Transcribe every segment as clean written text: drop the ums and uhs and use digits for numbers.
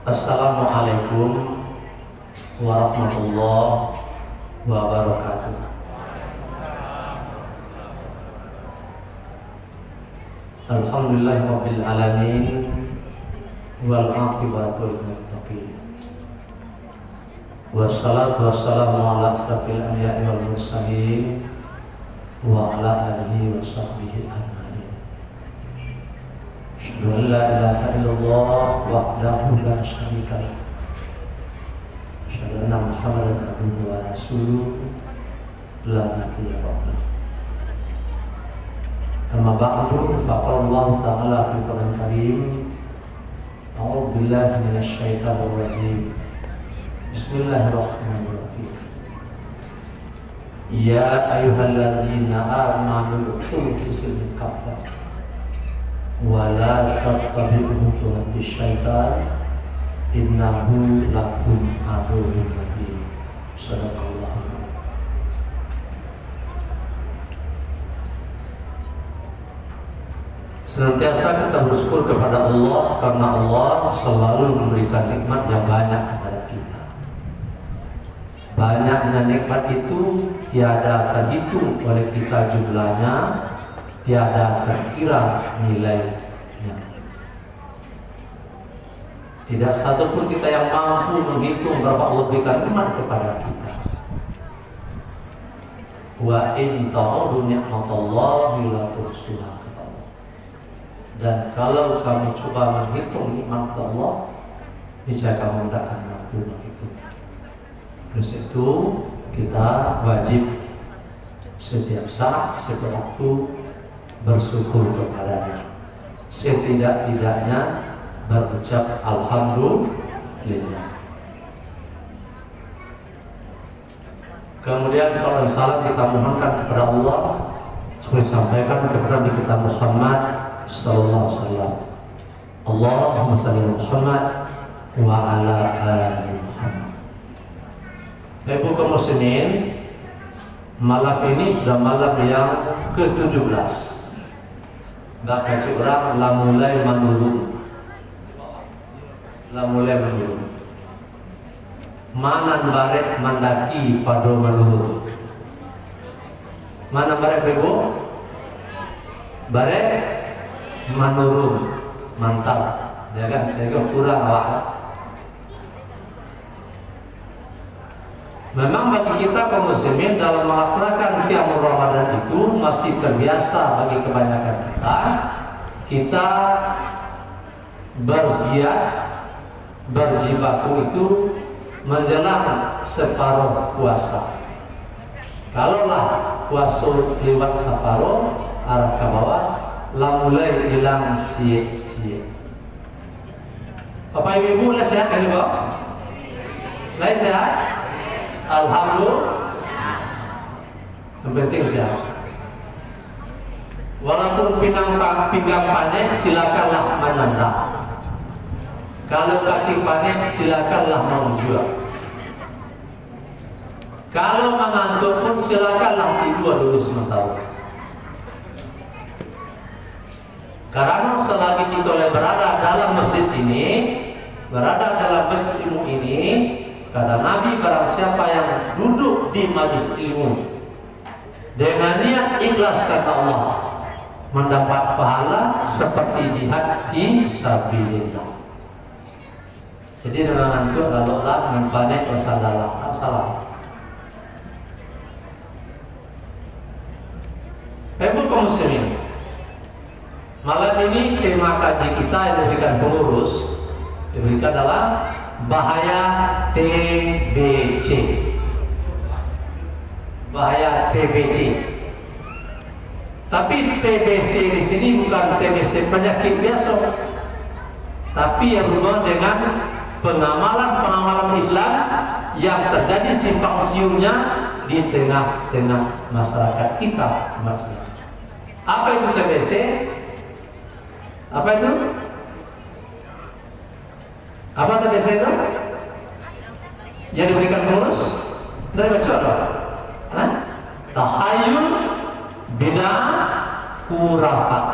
Assalamualaikum warahmatullahi wabarakatuh. Alhamdulillahirabbil alamin wal aqibatu lil muttaqin. Wassalatu wassalamu ala asyrafil anbiya'i wal mursalin wa ala alihi wa sahbihi ajma'in. Asyhadu an la ilaha illallah wahdahu la syarika lah. Asyhadu anna Muhammadan abduhu wa rasuluh la nabiyya ba'dahu. Amma ba'du, faqala Allah ta'ala fil Qur'anil Karim. A'udzu billahi minasy syaithanir rajim. Bismillahirrahmanirrahim. Ya ayyuhalladzina amanu udkhulu fis silmi kaffah wa la tattabi'u khutuwati syaitan innahu lakum aduwwun mubin. Shadaqallahu. Senantiasa kita bersyukur kepada Allah karena Allah selalu memberikan nikmat yang banyak kepada kita. Banyaknya nikmat itu tiada terhitung oleh kita jumlahnya, tiada terkira nilainya. Tidak satu pun kita yang mampu menghitung berapa Allah berikan nikmat kepada kita. Wa in ta'udu ni'matallahi la tuhsuha. Dan kalau kamu coba menghitung nikmat Allah, niscaya kamu tidak akan mampu menghitung. Terus itu kita wajib setiap saat, setiap waktu bersyukur kepadanya. Setidak-tidaknya berucap alhamdulillah. Kemudian salam kita mohonkan kepada Allah supaya sampaikan kepada Nabi kita Muhammad sallallahu alaihi wasallam. Allahumma shalli ala Muhammad wa ala ali Muhammad. Ibu kaum muslimin, malam ini sudah malam yang ke-17. Bahkan orang lah mulai menurun. Mana barek mendaki pada menurun. Mana barek ibu? Barek menurun, mantap, ya kan? Sehingga kurang awak. Memang bagi kita kaum muslimin dalam melaksanakan qiyamul Ramadan itu masih terbiasa bagi kebanyakan kita bergiat, berjibaku itu menjelang separuh puasa. Kalaulah puasa lewat separuh arah ke bawah, lah mulai hilang cie-cie. Bapak ibu lah sehat kan ibu? Lain sehat? Alhamdulillah. Yang penting sehat. Walaupun pinggang panik, silakanlah menendang. Kalau kaki panik, silakanlah menjual. Kalau mengantuk pun silakanlah tidur dulu sementara. Karena selagi kita berada dalam masjid ini, berada dalam masjid ilmu ini, kata Nabi, barang siapa yang duduk di majlis ilmu dengan niat ikhlas, kata Allah, mendapat pahala seperti jihad fi sabilillah. Jadi dengan itu kalau lah mempanek wasallam, salam. Ibu kaum muslimin, malam ini tema kaji kita yang diberikan pengurus diberikan dalam bahaya TBC. Bahaya TBC. Tapi TBC di sini bukan TBC penyakit biasa, tapi yang berhubungan dengan pengamalan Islam yang terjadi simpang siurnya di tengah-tengah masyarakat kita masing-masing. Apa itu TBC? Apa itu? Apa TBC itu? Yang diberikan pengurus? Dari baca apa? Tahayul, bidah, khurafat.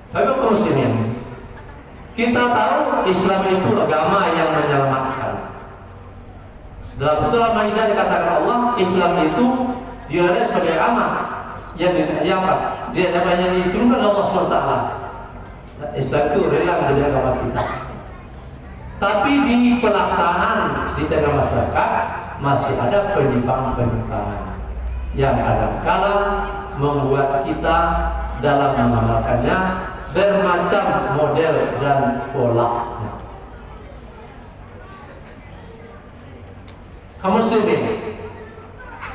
Bapak muslimin, Kita tahu Islam itu agama yang menyelamatkan. Dalam surah Maidah dikatakan Allah, Islam itu dia sebagai agama yang apa? Dia namanya diturunkan oleh Allah SWT. Islam itu rela menjadi agama kita. Tapi di pelaksanaan di tengah masyarakat masih ada penyimpangan-penyimpangan yang kadang-kadang membuat kita dalam mengamalkannya bermacam model dan pola. Kaum muslimin,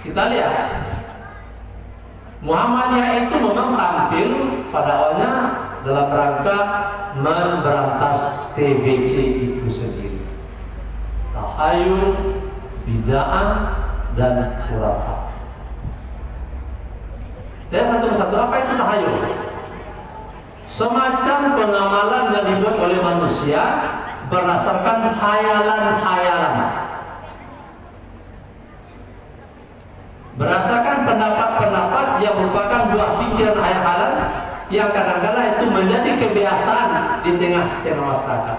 kita lihat Muhammadiyah itu memang tampil pada awalnya dalam rangka memberantas TBC itu sendiri, tahayul, bid'ah dan khurafat. Jadi satu-satu, apa itu tahayul? Semacam pengamalan yang dibuat oleh manusia berdasarkan khayalan-khayalan, berdasarkan pendapat-pendapat yang merupakan buah pikiran khayalan yang kadang-kadang itu menjadi kebiasaan di tengah-tengah masyarakat,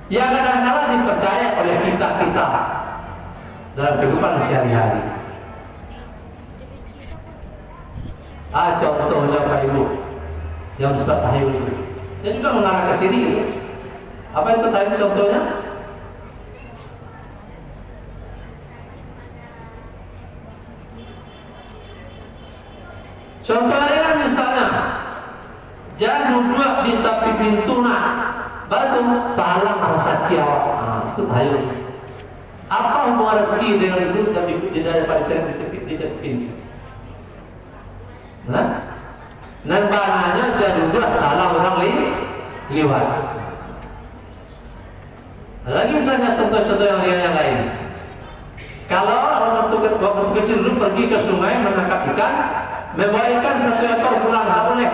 yang kadang-kadang dipercaya oleh kita dalam kehidupan sehari-hari. Contohnya Pak Ibu yang sudah tahayul itu, dia juga mengarah ke sini. Apa itu tahayul contohnya? Contohnya misalnya jangan dua di tapi pintuna baru talang rasa kiawak. Itu tahayul. Apa hubungan rezeki dengan itu dan di daripada di tepi pintu? Nah, bananya jadi dua talang orang lewat. Lagi misalnya contoh-contoh yang lain. Kalau orang waktu kecil dulu pergi ke sungai menangkap ikan, membawa ikan satu ekor pulang, tak boleh.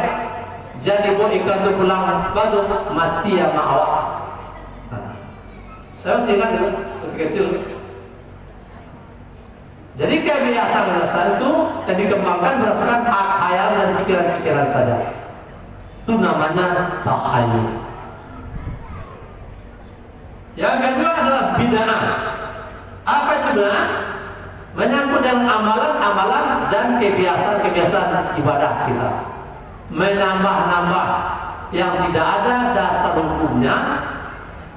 Jadi bawa ikan itu pulang, baru mati sama awak. Saya masih ingat itu waktu kecil. Jadi kebiasaan itu yang dikembangkan berdasarkan khayal dan pikiran-pikiran saja. Itu namanya tahayul. Yang kedua adalah bid'ah. Apa itu bid'ah? Menyangkut dengan amalan-amalan dan kebiasaan-kebiasaan ibadah kita. Menambah-nambah yang tidak ada dasar hukumnya,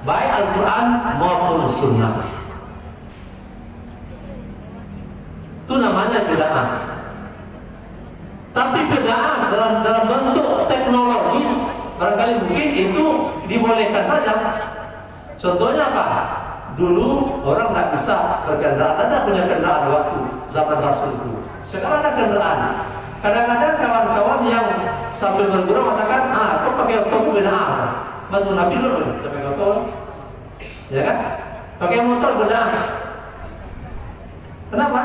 baik Al-Quran maupun Sunnah. Itu namanya bid'ah. Tapi bid'ah dalam bentuk teknologis barangkali mungkin itu dibolehkan saja. Contohnya apa? Dulu orang nggak bisa berkendaraan, ada punya kendaraan waktu zaman Rasul itu. Sekarang ada kendaraan. Kadang-kadang kawan-kawan yang sambil bergurau mengatakan, kok pakai motor bid'ah? Bantu Nabi dulu pakai motor, ya kan? Pakai motor bid'ah. Kenapa?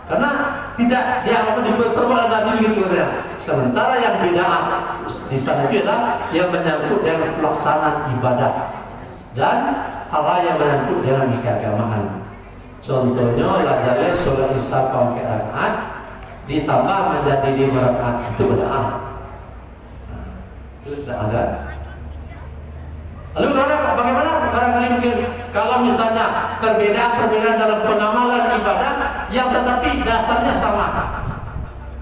Karena tidak dianggap diperbuat Nabi gitu ya. Sementara yang bid'ah di sana itu adalah yang menyangkut dengan pelaksanaan ibadah dan hal yang menyangkut dengan keagamaan. Contohnya adalah sholat isya kaum rakaat ditambah menjadi 5 rakaat, itu bid'ah. Itu sudah ada. Lalu bagaimana barangkali mungkin kalau misalnya perbedaan dalam pengamalan ibadah yang tetapi dasarnya sama,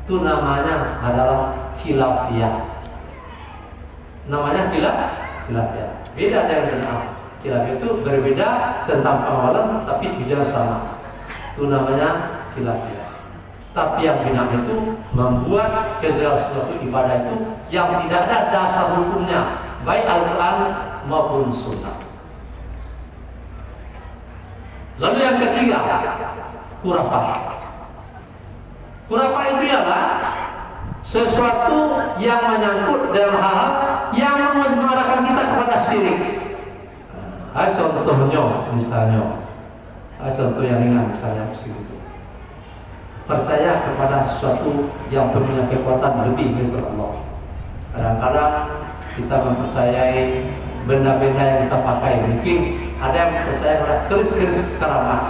itu namanya adalah khilafiyah. Namanya khilafiyah. Beda dengan bid'ah. Khilaf itu berbeda tentang pengamalan tapi tidak sama. Itu namanya khilafiyah. Tapi yang bid'ah itu membuat segala sesuatu ibadah itu yang tidak ada dasar hukumnya, baik Al-Quran maupun Sunnah. Lalu yang ketiga, khurafat. Khurafat itu adalah sesuatu yang menyangkut dalam hal yang mengarahkan kita kepada syirik. Contohnya misalnya, contoh yang ringan misalnya seperti itu. Percaya kepada sesuatu yang punya kekuatan lebih daripada Allah. Kadang-kadang kita mempercayai benda-benda yang kita pakai. Mungkin ada yang percaya pada keris-keris keramat,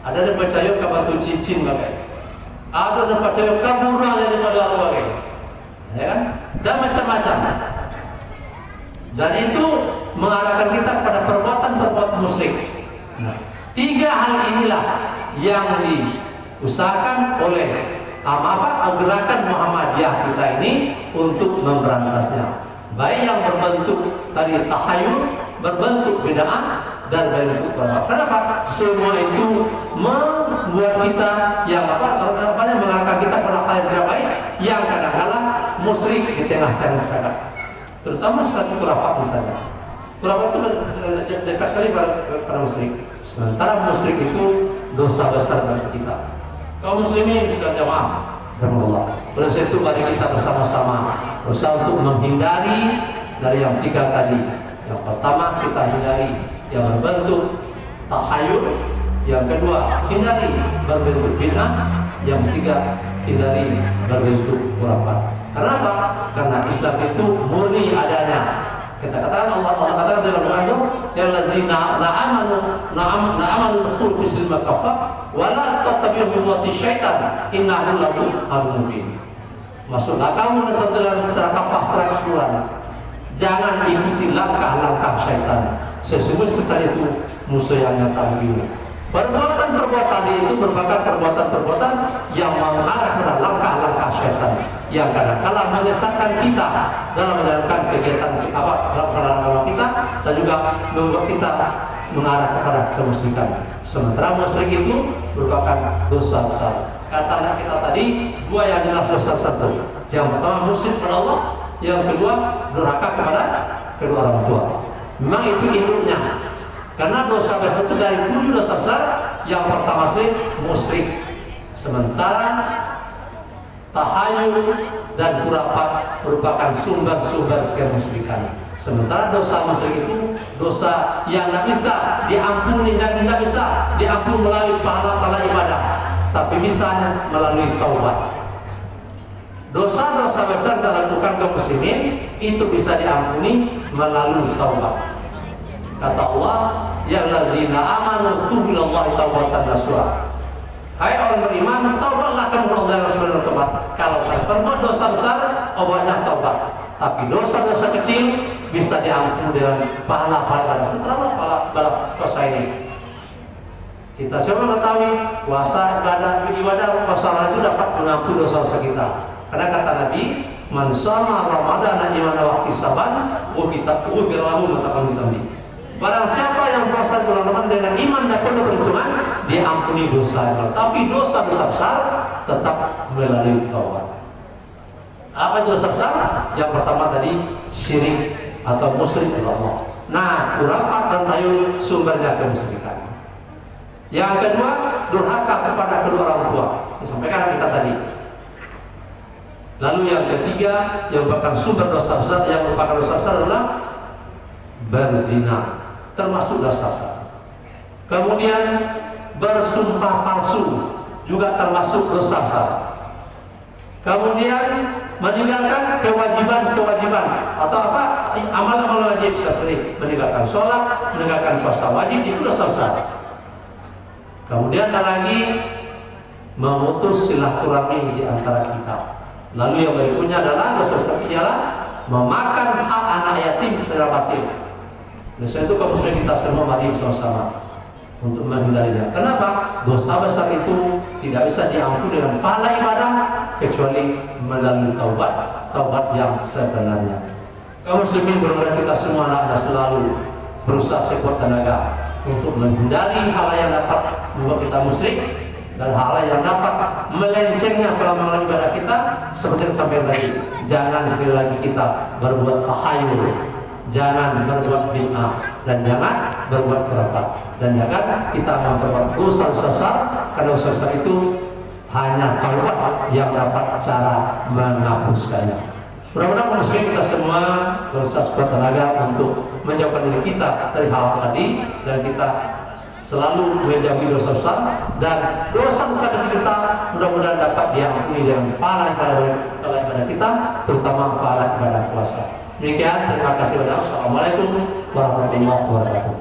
ada yang percaya kepada batu cincin pakai, ada yang percaya kabura daripada Allah pakai, ya kan? Dan macam-macam macam-macam. Dan itu mengarahkan kita kepada perbuatan-perbuatan musyrik. Nah, 3 hal inilah yang diusahakan oleh gerakan Muhammadiyah kita ini untuk memberantasnya. Baik yang berbentuk tadi tahayul, berbentuk bid'ah, dan bentuk berapa. Kenapa? Semua itu membuat kita yang mengarahkan kita pada hal yang tidak baik, yang kadang-kadang musyrik di tengah-tengah masyarakat. Terutama seperti khurafat misalnya. Khurafat itu dekat sekali pada musyrik. Sementara musyrik itu dosa besar bagi kita. Kaum muslimin bisa jamaah, alhamdulillah. Oleh sebab itu mari kita bersama-sama berusaha untuk menghindari dari yang 3 tadi. Yang pertama kita hindari yang berbentuk tahayul, yang kedua hindari berbentuk bid'ah, yang ketiga hindari berbentuk khurafat. Kenapa? Karena Islam itu murni adanya. Kita katakan Allah katakan dalam Al-Qur'an, ya allazina na'amanu dukhul fi silmi kafa wa la tattabi'u khutuwati syaitan innahu lakum aduwwun mubin. Maksudnya kamu secara kafah, secara keseluruhan, jangan ikuti langkah-langkah syaitan. Sesungguhnya sekali itu musuh yang nyata bagimu. Perbuatan-perbuatan itu merupakan perbuatan-perbuatan yang mengarah pada langkah-langkah syaitan yang kadang-kadang menyesatkan kita dalam menjalankan kegiatan dalam kita, dan juga membuat kita mengarah kepada kemusyrikan. Sementara musyrik itu merupakan dosa besar. Kata kita tadi, 2 yang jelas dosa besar itu. Yang pertama musyrik pada Allah, yang kedua durhaka kepada kedua orang tua. Memang itu induknya. Karena dosa besar itu dari 7 dosa besar. Yang pertama sekali musyrik. Sementara tahayul dan khurafat merupakan sumber-sumber kemusyrikan. Sementara dosa musyrik itu dosa yang tidak bisa diampuni dan tidak bisa diampuni melalui pahala-pahala ibadah, tapi bisa melalui taubat. Dosa-dosa besar yang dilakukan kaum muslimin itu bisa diampuni melalui taubat. Kata Allah, ya allazina amanu tubu ilallahi taubatan nasuha. Hai orang beriman, taubatlah kamu kepada Allah Subhanahu wa taala. Kalau berbuat dosa besar, obatnya taubat. Tapi dosa-dosa kecil bisa diampuni dengan pahala-pahala. Setelah pahala dosa ini, kita semua mengetahui puasa, ibadah puasa itu dapat mengampuni dosa-dosa kita. Karena kata Nabi, man shoma Ramadan imanan wa ihtisaban ghufira lahu ma taqaddama min dhanbi. Barang siapa yang puasa bulan Ramadan dengan iman dan penuh perhitungan, diampuni dosa. Tapi dosa besar tetap melalui taubat. Apa itu dosa besar? Yang pertama tadi syirik atau musyrik kepada Allah. Nah, khurafat dan tahayul sumbernya kemusyrikan. Yang kedua, durhaka kepada kedua orang tua. Disampaikan kita tadi. Lalu yang ketiga, yang merupakan sumber dosa besar, yang merupakan dosa besar adalah berzina, termasuk dosa besar. Kemudian bersumpah palsu juga termasuk dosa besar. Kemudian meninggalkan kewajiban atau amal-amal wajib seperti meninggalkan sholat, meninggalkan puasa wajib, itu dosa besar. Kemudian ada lagi memutus silaturahmi di antara kita. Lalu yang berikutnya adalah dosa besar ialah memakan hak anak yatim secara batil. Oleh sebab itu kaum muslimin kita semua mari bersama-sama untuk menghindarinya. Kenapa? Dosa besar itu tidak bisa diampuni dengan pahala ibadah kecuali melalui taubat yang sebenarnya. Kaum muslimin benar-benar kita semua adalah selalu berusaha sekuat tenaga untuk menghindari hal yang dapat membuat kita musyrik dan hal yang dapat melencengnya pelamaran ibadah kita. Seperti yang sampai tadi, jangan sekali lagi kita berbuat tahayul, jangan berbuat bid'ah, dan jangan berbuat khurafat, dan jangan kita memperbuat dosa besar, karena dosa besar itu hanya taubat yang dapat cara menghapuskannya. Mudah-mudahan muslim kita semua berusaha sekuat tenaga untuk menjauhkan diri kita dari hal tadi, dan kita selalu menjauhi dosa besar, dan dosa besar kita mudah-mudahan dapat diampuni dengan pahala ibadah kita, terutama pahala ibadah puasa. Demikian, terima kasih banyak. Assalamualaikum warahmatullahi wabarakatuh.